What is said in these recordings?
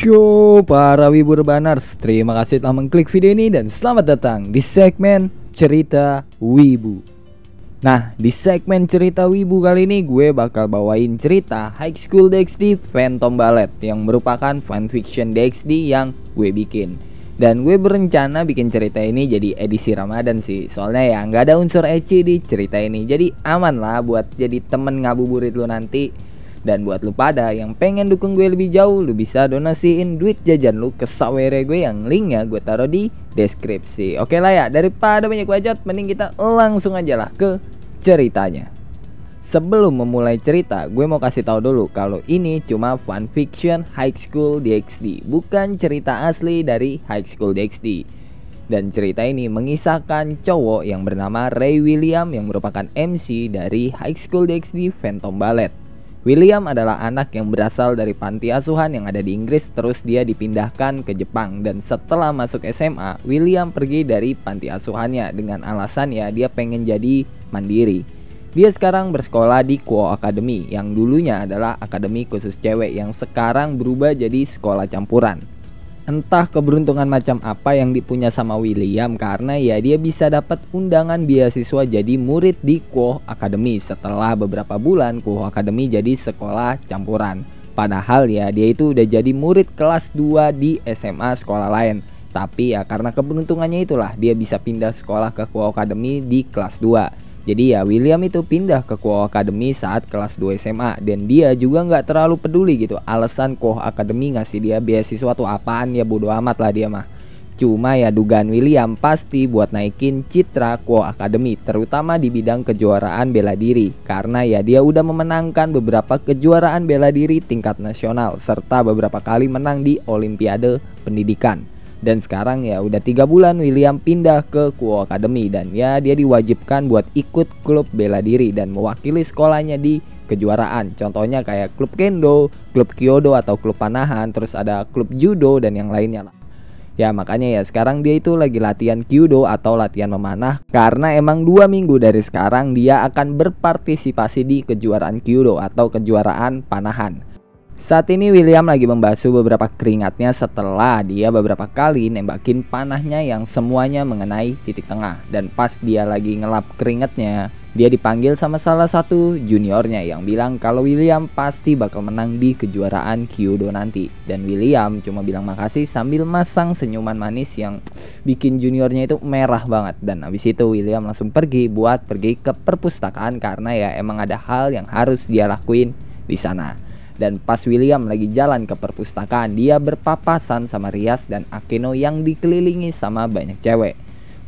Yo para wibu rebaners, terima kasih telah mengklik video ini dan selamat datang di segmen Cerita Wibu. Nah, di segmen Cerita Wibu kali ini gue bakal bawain cerita High School DxD Phantom Ballet yang merupakan fanfiction DxD yang gue bikin. Dan gue berencana bikin cerita ini jadi edisi Ramadan sih, soalnya ya nggak ada unsur ecchi di cerita ini, jadi aman lah buat jadi temen ngabuburit lu nanti. Dan buat lu pada yang pengen dukung gue lebih jauh, lu bisa donasiin duit jajan lu ke sawere gue yang linknya gue taruh di deskripsi. Oke lah ya, daripada banyak bacot, mending kita langsung aja lah ke ceritanya. Sebelum memulai cerita, gue mau kasih tahu dulu kalau ini cuma fanfiction High School DxD, bukan cerita asli dari High School DxD. Dan cerita ini mengisahkan cowok yang bernama Ray William yang merupakan MC dari High School DxD Phantom Ballet. William adalah anak yang berasal dari panti asuhan yang ada di Inggris, terus dia dipindahkan ke Jepang. Dan setelah masuk SMA, William pergi dari panti asuhannya dengan alasan ya dia pengen jadi mandiri. Dia sekarang bersekolah di Kuo Academy yang dulunya adalah akademi khusus cewek yang sekarang berubah jadi sekolah campuran. Entah keberuntungan macam apa yang dipunya sama William, karena ya dia bisa dapat undangan beasiswa jadi murid di Kuo Academy. Setelah beberapa bulan Kuo Academy jadi sekolah campuran. Padahal ya dia itu udah jadi murid kelas 2 di SMA sekolah lain. Tapi ya karena keberuntungannya itulah dia bisa pindah sekolah ke Kuo Academy di kelas 2. Jadi ya William itu pindah ke Kuo Academy saat kelas 2 SMA. Dan dia juga gak terlalu peduli gitu alasan Kuo Academy ngasih dia beasiswa tuh apaan, ya bodo amat lah dia mah. Cuma ya dugaan William pasti buat naikin citra Kuo Academy, terutama di bidang kejuaraan bela diri. Karena ya dia udah memenangkan beberapa kejuaraan bela diri tingkat nasional, serta beberapa kali menang di Olimpiade Pendidikan. Dan sekarang ya udah 3 bulan William pindah ke Kuo Academy. Dan ya dia diwajibkan buat ikut klub bela diri dan mewakili sekolahnya di kejuaraan. Contohnya kayak klub kendo, klub kyodo atau klub panahan, terus ada klub judo dan yang lainnya lah. Ya makanya ya sekarang dia itu lagi latihan kyudo atau latihan memanah, karena emang 2 minggu dari sekarang dia akan berpartisipasi di kejuaraan kyudo atau kejuaraan panahan. Saat ini William lagi membasuh beberapa keringatnya setelah dia beberapa kali nembakin panahnya yang semuanya mengenai titik tengah. Dan pas dia lagi ngelap keringatnya, dia dipanggil sama salah satu juniornya yang bilang kalau William pasti bakal menang di kejuaraan kyudo nanti. Dan William cuma bilang makasih sambil masang senyuman manis yang bikin juniornya itu merah banget. Dan habis itu William langsung pergi ke perpustakaan karena ya emang ada hal yang harus dia lakuin di sana. Dan pas William lagi jalan ke perpustakaan, dia berpapasan sama Rias dan Akeno yang dikelilingi sama banyak cewek.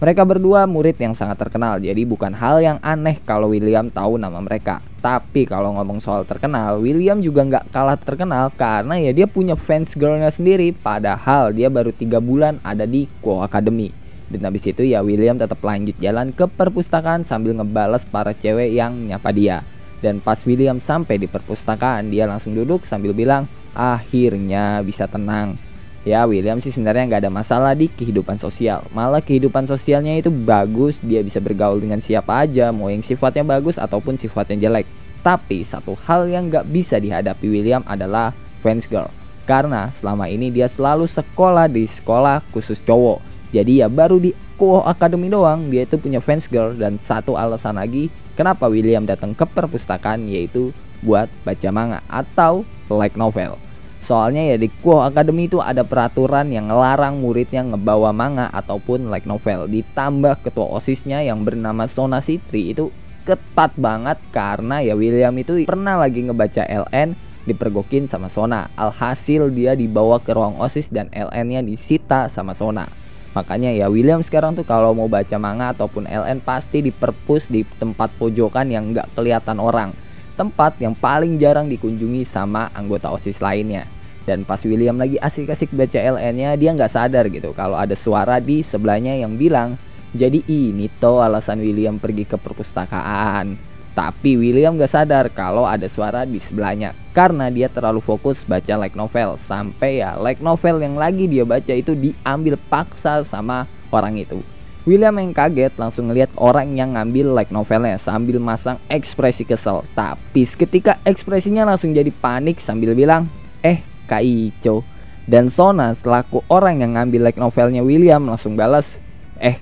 Mereka berdua murid yang sangat terkenal, jadi bukan hal yang aneh kalau William tahu nama mereka. Tapi kalau ngomong soal terkenal, William juga nggak kalah terkenal karena ya dia punya fans girlnya sendiri. Padahal dia baru 3 bulan ada di Kuo Academy. Dan habis itu ya William tetap lanjut jalan ke perpustakaan sambil ngebales para cewek yang nyapa dia. Dan pas William sampai di perpustakaan, dia langsung duduk sambil bilang akhirnya bisa tenang. Ya William sih sebenarnya nggak ada masalah di kehidupan sosial, malah kehidupan sosialnya itu bagus. Dia bisa bergaul dengan siapa aja, mau yang sifatnya bagus ataupun sifatnya jelek. Tapi satu hal yang nggak bisa dihadapi William adalah fans girl, karena selama ini dia selalu sekolah di sekolah khusus cowok. Jadi ya baru di Kuo Academy doang dia itu punya fans girl. Dan satu alasan lagi kenapa William datang ke perpustakaan yaitu buat baca manga atau light novel. Soalnya ya di Kuo Academy itu ada peraturan yang ngelarang muridnya ngebawa manga ataupun light novel. Ditambah ketua OSISnya yang bernama Sona Citri itu ketat banget karena ya William itu pernah lagi ngebaca LN dipergokin sama Sona. Alhasil dia dibawa ke ruang OSIS dan LN-nya disita sama Sona. Makanya ya William sekarang tuh kalau mau baca manga ataupun LN pasti di perpus di tempat pojokan yang nggak kelihatan orang, tempat yang paling jarang dikunjungi sama anggota OSIS lainnya. Dan pas William lagi asik-asik baca LN-nya, dia nggak sadar gitu kalau ada suara di sebelahnya yang bilang, jadi ini tuh alasan William pergi ke perpustakaan. Tapi William gak sadar kalau ada suara di sebelahnya karena dia terlalu fokus baca light novel. Sampai ya light novel yang lagi dia baca itu diambil paksa sama orang itu. William yang kaget langsung ngeliat orang yang ngambil light novelnya sambil masang ekspresi kesel. Tapi seketika ekspresinya langsung jadi panik sambil bilang, Kak Ico, Dan Sona selaku orang yang ngambil light novelnya William langsung balas,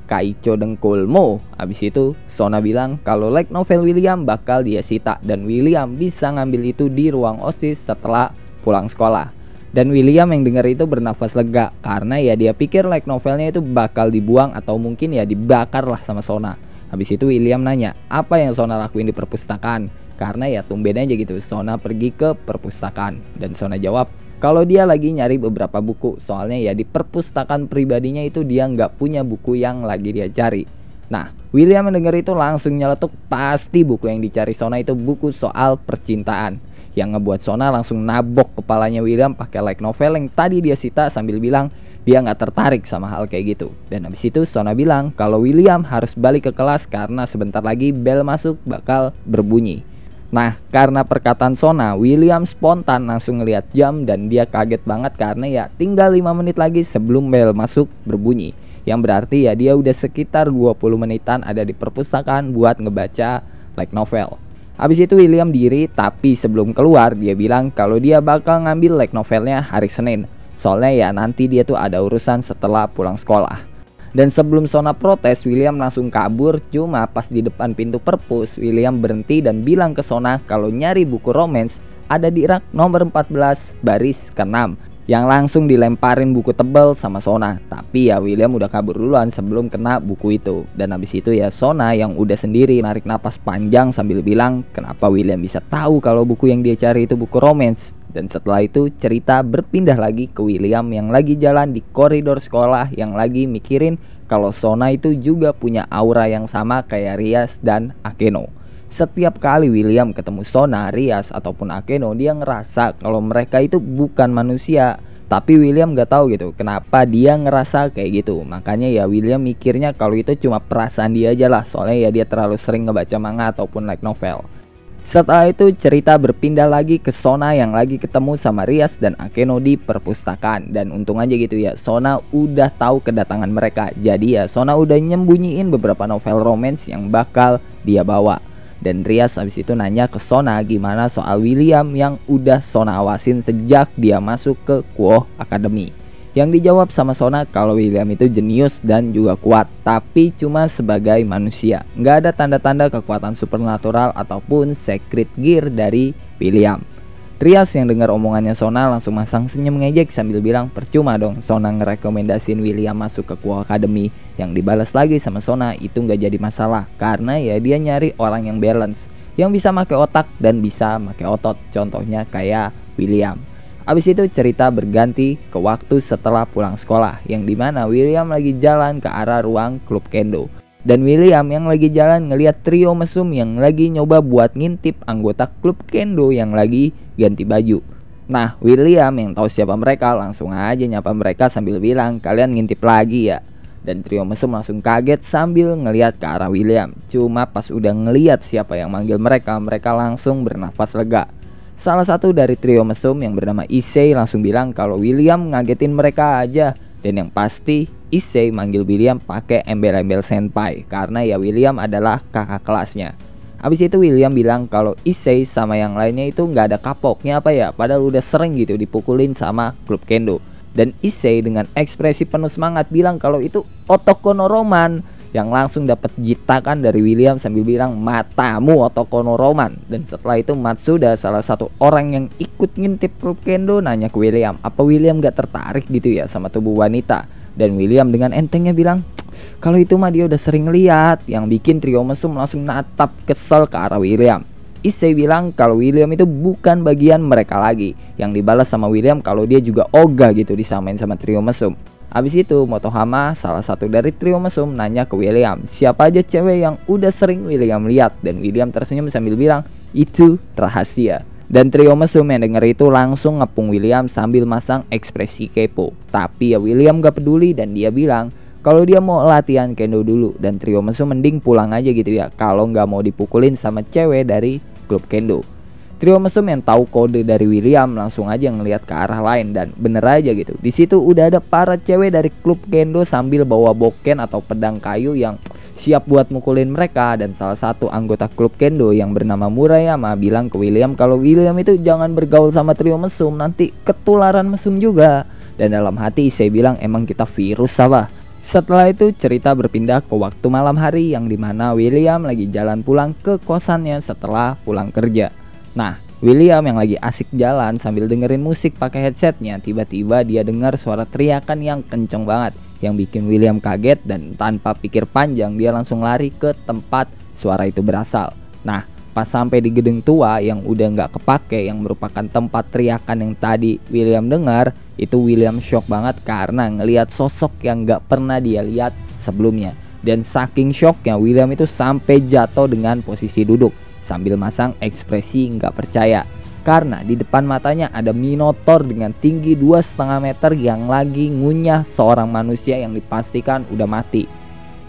kaico dengkulmu. Habis itu Sona bilang kalau light novel William bakal dia sita dan William bisa ngambil itu di ruang OSIS setelah pulang sekolah. Dan William yang dengar itu bernafas lega karena ya dia pikir light novelnya itu bakal dibuang atau mungkin ya dibakar lah sama Sona. Habis itu William nanya apa yang Sona lakuin di perpustakaan, karena ya tumben aja gitu Sona pergi ke perpustakaan. Dan Sona jawab kalau dia lagi nyari beberapa buku, soalnya ya di perpustakaan pribadinya itu dia nggak punya buku yang lagi dia cari. Nah, William mendengar itu langsung nyeletuk pasti buku yang dicari Sona itu buku soal percintaan. Yang ngebuat Sona langsung nabok kepalanya William pakai light novel yang tadi dia sita sambil bilang dia nggak tertarik sama hal kayak gitu. Dan habis itu Sona bilang kalau William harus balik ke kelas karena sebentar lagi bel masuk bakal berbunyi. Nah, karena perkataan Sona, William spontan langsung ngeliat jam dan dia kaget banget karena ya tinggal 5 menit lagi sebelum bel masuk berbunyi. Yang berarti ya dia udah sekitar 20 menitan ada di perpustakaan buat ngebaca light novel. Habis itu William diri, tapi sebelum keluar dia bilang kalau dia bakal ngambil light novelnya hari Senin. Soalnya ya nanti dia tuh ada urusan setelah pulang sekolah. Dan sebelum Sona protes, William langsung kabur. Cuma pas di depan pintu perpus, William berhenti dan bilang ke Sona kalau nyari buku romance ada di rak nomor 14 baris ke-6, yang langsung dilemparin buku tebal sama Sona. Tapi ya William udah kabur duluan sebelum kena buku itu. Dan habis itu ya Sona yang udah sendiri narik napas panjang sambil bilang kenapa William bisa tahu kalau buku yang dia cari itu buku romance. Dan setelah itu cerita berpindah lagi ke William yang lagi jalan di koridor sekolah yang lagi mikirin kalau Sona itu juga punya aura yang sama kayak Rias dan Akeno. Setiap kali William ketemu Sona, Rias ataupun Akeno, dia ngerasa kalau mereka itu bukan manusia. Tapi William gak tahu gitu kenapa dia ngerasa kayak gitu. Makanya ya William mikirnya kalau itu cuma perasaan dia aja lah, soalnya ya dia terlalu sering ngebaca manga ataupun light novel. Setelah itu cerita berpindah lagi ke Sona yang lagi ketemu sama Rias dan Akeno di perpustakaan. Dan untung aja gitu ya Sona udah tahu kedatangan mereka. Jadi ya Sona udah nyembunyiin beberapa novel romance yang bakal dia bawa. Dan Rias habis itu nanya ke Sona gimana soal William yang udah Sona awasin sejak dia masuk ke Kuoh Academy. Yang dijawab sama Sona kalau William itu jenius dan juga kuat, tapi cuma sebagai manusia. Nggak ada tanda-tanda kekuatan supernatural ataupun secret gear dari William. Rias yang dengar omongannya Sona langsung masang senyum ngejek sambil bilang percuma dong Sona ngerekomendasiin William masuk ke Kuoh Academy. Yang dibalas lagi sama Sona itu nggak jadi masalah karena ya dia nyari orang yang balance, yang bisa pakai otak dan bisa pakai otot. Contohnya kayak William. Abis itu cerita berganti ke waktu setelah pulang sekolah, yang dimana William lagi jalan ke arah ruang klub kendo. Dan William yang lagi jalan ngeliat trio mesum yang lagi nyoba buat ngintip anggota klub kendo yang lagi ganti baju. Nah William yang tahu siapa mereka langsung aja nyapa mereka sambil bilang kalian ngintip lagi ya. Dan trio mesum langsung kaget sambil ngeliat ke arah William. Cuma pas udah ngeliat siapa yang manggil mereka, mereka langsung bernafas lega. Salah satu dari trio mesum yang bernama Issei langsung bilang kalau William ngagetin mereka aja. Dan yang pasti Issei manggil William pakai embel-embel senpai karena ya William adalah kakak kelasnya. Habis itu William bilang kalau Issei sama yang lainnya itu nggak ada kapoknya apa ya, padahal udah sering gitu dipukulin sama klub kendo. Dan Issei dengan ekspresi penuh semangat bilang kalau itu Otoko no Roman, yang langsung dapat jitakan dari William sambil bilang matamu Otoko no Roman. Dan setelah itu Matsuda salah satu orang yang ikut ngintip klub kendo nanya ke William apa William gak tertarik gitu ya sama tubuh wanita. Dan William dengan entengnya bilang kalau itu mah dia udah sering lihat. Yang bikin trio mesum langsung natap kesel ke arah William. Issei bilang kalau William itu bukan bagian mereka lagi. Yang dibalas sama William kalau dia juga ogah gitu disamain sama trio mesum. Habis itu Motohama salah satu dari trio mesum nanya ke William siapa aja cewek yang udah sering William lihat. Dan William tersenyum sambil bilang itu rahasia. Dan trio mesum yang denger itu langsung ngepung William sambil masang ekspresi kepo. Tapi ya William gak peduli dan dia bilang kalau dia mau latihan kendo dulu. Dan trio mesum mending pulang aja gitu ya kalau gak mau dipukulin sama cewek dari klub kendo. Trio mesum yang tahu kode dari William langsung aja ngelihat ke arah lain dan bener aja gitu. Di situ udah ada para cewek dari klub kendo sambil bawa boken atau pedang kayu yang siap buat mukulin mereka. Dan salah satu anggota klub kendo yang bernama Murayama bilang ke William kalau William itu jangan bergaul sama trio mesum, nanti ketularan mesum juga. Dan dalam hati saya bilang, emang kita virus apa? Setelah itu cerita berpindah ke waktu malam hari yang dimana William lagi jalan pulang ke kosannya setelah pulang kerja. Nah, William yang lagi asik jalan sambil dengerin musik pakai headsetnya, tiba-tiba dia dengar suara teriakan yang kenceng banget yang bikin William kaget, dan tanpa pikir panjang dia langsung lari ke tempat suara itu berasal. Nah, pas sampai di gedung tua yang udah nggak kepake, yang merupakan tempat teriakan yang tadi William dengar, itu William shock banget karena ngelihat sosok yang nggak pernah dia lihat sebelumnya. Dan saking shocknya William itu sampai jatuh dengan posisi duduk sambil masang ekspresi nggak percaya, karena di depan matanya ada Minotaur dengan tinggi 2,5 meter yang lagi ngunyah seorang manusia yang dipastikan udah mati.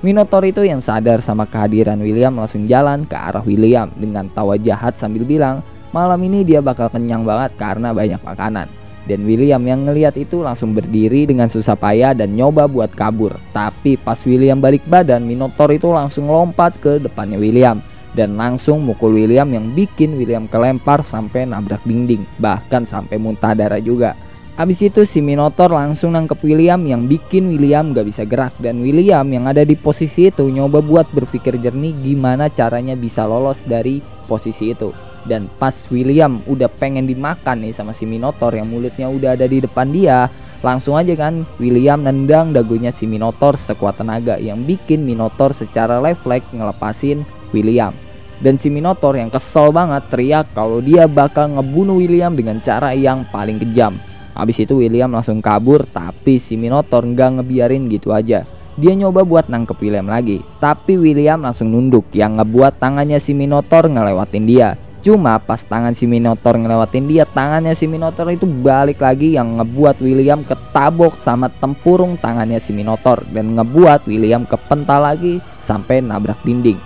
Minotaur itu yang sadar sama kehadiran William langsung jalan ke arah William dengan tawa jahat sambil bilang malam ini dia bakal kenyang banget karena banyak makanan. Dan William yang ngelihat itu langsung berdiri dengan susah payah dan nyoba buat kabur. Tapi pas William balik badan, Minotaur itu langsung lompat ke depannya William dan langsung mukul William yang bikin William kelempar sampai nabrak dinding, bahkan sampai muntah darah juga. Abis itu si Minotaur langsung nangkep William yang bikin William gak bisa gerak, dan William yang ada di posisi itu nyoba buat berpikir jernih gimana caranya bisa lolos dari posisi itu. Dan pas William udah pengen dimakan nih sama si Minotaur yang mulutnya udah ada di depan dia, langsung aja kan William nendang dagunya si Minotaur sekuat tenaga yang bikin Minotaur secara refleks ngelepasin William. Dan si Minotaur yang kesel banget teriak kalau dia bakal ngebunuh William dengan cara yang paling kejam. Habis itu William langsung kabur, tapi si Minotaur nggak ngebiarin gitu aja. Dia nyoba buat nangkep William lagi, tapi William langsung nunduk yang ngebuat tangannya si Minotaur ngelewatin dia. Cuma pas tangan si Minotaur ngelewatin dia, tangannya si Minotaur itu balik lagi yang ngebuat William ketabok sama tempurung tangannya si Minotaur dan ngebuat William kepental lagi sampai nabrak dinding.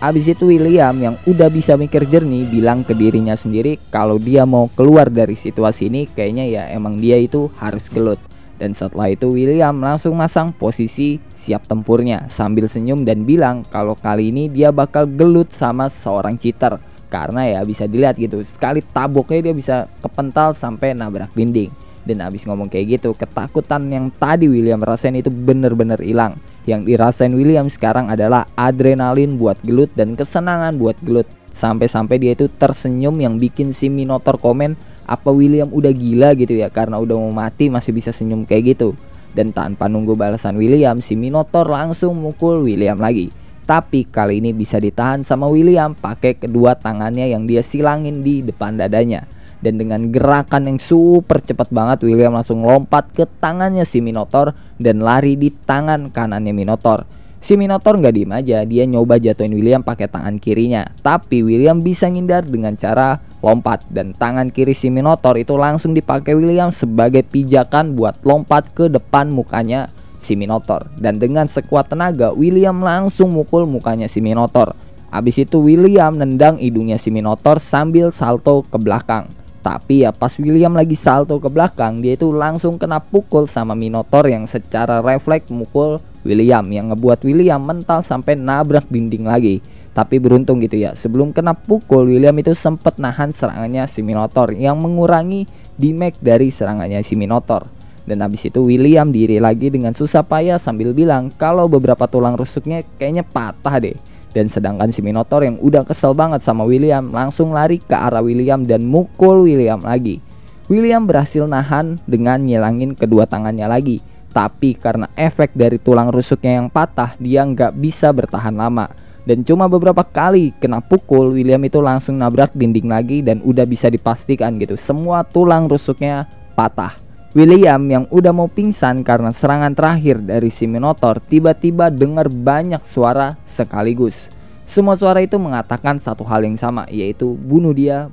Abis itu William yang udah bisa mikir jernih bilang ke dirinya sendiri kalau dia mau keluar dari situasi ini kayaknya ya emang dia itu harus gelut. Dan setelah itu William langsung masang posisi siap tempurnya sambil senyum dan bilang kalau kali ini dia bakal gelut sama seorang cheater. Karena ya bisa dilihat gitu, sekali taboknya dia bisa kepental sampai nabrak dinding. Dan abis ngomong kayak gitu, ketakutan yang tadi William rasain itu bener-bener hilang. Yang dirasain William sekarang adalah adrenalin buat gelut dan kesenangan buat gelut. Sampai-sampai dia itu tersenyum yang bikin si Minotaur komen, apa William udah gila gitu ya karena udah mau mati masih bisa senyum kayak gitu. Dan tanpa nunggu balasan William, si Minotaur langsung mukul William lagi. Tapi kali ini bisa ditahan sama William pakai kedua tangannya yang dia silangin di depan dadanya. Dan dengan gerakan yang super cepat banget, William langsung lompat ke tangannya si Minotaur dan lari di tangan kanannya Minotaur. Si Minotaur nggak diem aja, dia nyoba jatuhin William pakai tangan kirinya. Tapi William bisa ngindar dengan cara lompat, dan tangan kiri si Minotaur itu langsung dipakai William sebagai pijakan buat lompat ke depan mukanya si Minotaur. Dan dengan sekuat tenaga, William langsung mukul mukanya si Minotaur. Abis itu William nendang hidungnya si Minotaur sambil salto ke belakang. Tapi ya pas William lagi salto ke belakang, dia itu langsung kena pukul sama Minotaur yang secara refleks mukul William, yang ngebuat William mental sampai nabrak dinding lagi. Tapi beruntung gitu ya, sebelum kena pukul William itu sempet nahan serangannya si Minotaur yang mengurangi damage dari serangannya si Minotaur. Dan habis itu William diri lagi dengan susah payah sambil bilang kalau beberapa tulang rusuknya kayaknya patah deh. Dan sedangkan si Minotaur yang udah kesel banget sama William langsung lari ke arah William dan mukul William lagi. William berhasil nahan dengan nyilangin kedua tangannya lagi. Tapi karena efek dari tulang rusuknya yang patah, dia nggak bisa bertahan lama. Dan cuma beberapa kali kena pukul, William itu langsung nabrak dinding lagi dan udah bisa dipastikan gitu semua tulang rusuknya patah. William yang udah mau pingsan karena serangan terakhir dari si Minotaur tiba-tiba dengar banyak suara sekaligus. Semua suara itu mengatakan satu hal yang sama, yaitu bunuh dia,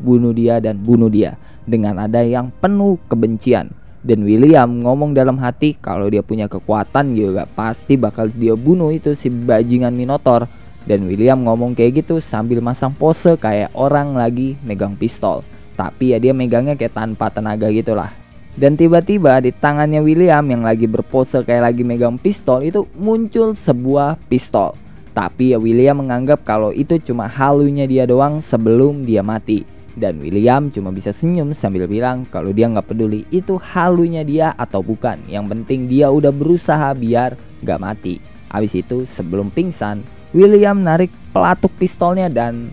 dan bunuh dia, dengan nada yang penuh kebencian. Dan William ngomong dalam hati kalau dia punya kekuatan juga pasti bakal dia bunuh itu si bajingan Minotaur. Dan William ngomong kayak gitu sambil masang pose kayak orang lagi megang pistol. Tapi ya dia megangnya kayak tanpa tenaga gitulah. Dan tiba-tiba di tangannya William yang lagi berpose kayak lagi megang pistol itu muncul sebuah pistol. Tapi ya William menganggap kalau itu cuma halunya dia doang sebelum dia mati. Dan William cuma bisa senyum sambil bilang kalau dia nggak peduli itu halunya dia atau bukan. Yang penting dia udah berusaha biar nggak mati. Habis itu sebelum pingsan, William narik pelatuk pistolnya dan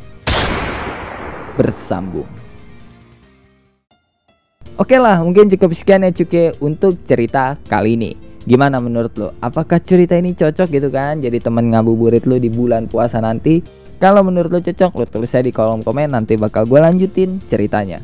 bersambung. Oke lah, mungkin cukup sekian ya cuke untuk cerita kali ini. Gimana menurut lo? Apakah cerita ini cocok gitu kan jadi temen ngabuburit lo di bulan puasa nanti? Kalau menurut lo cocok, lo tulis aja di kolom komen, nanti bakal gue lanjutin ceritanya.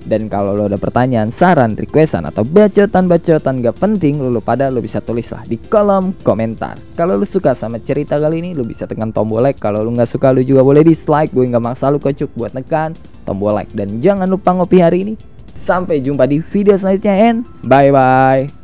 Dan kalau lo ada pertanyaan, saran, requestan, atau bacotan-bacotan gak penting lo pada lo bisa tulis lah di kolom komentar. Kalau lo suka sama cerita kali ini, lo bisa tekan tombol like. Kalau lo gak suka, lo juga boleh dislike. Gue gak maksa lo kocok buat tekan tombol like. Dan jangan lupa ngopi hari ini. Sampai jumpa di video selanjutnya and bye-bye.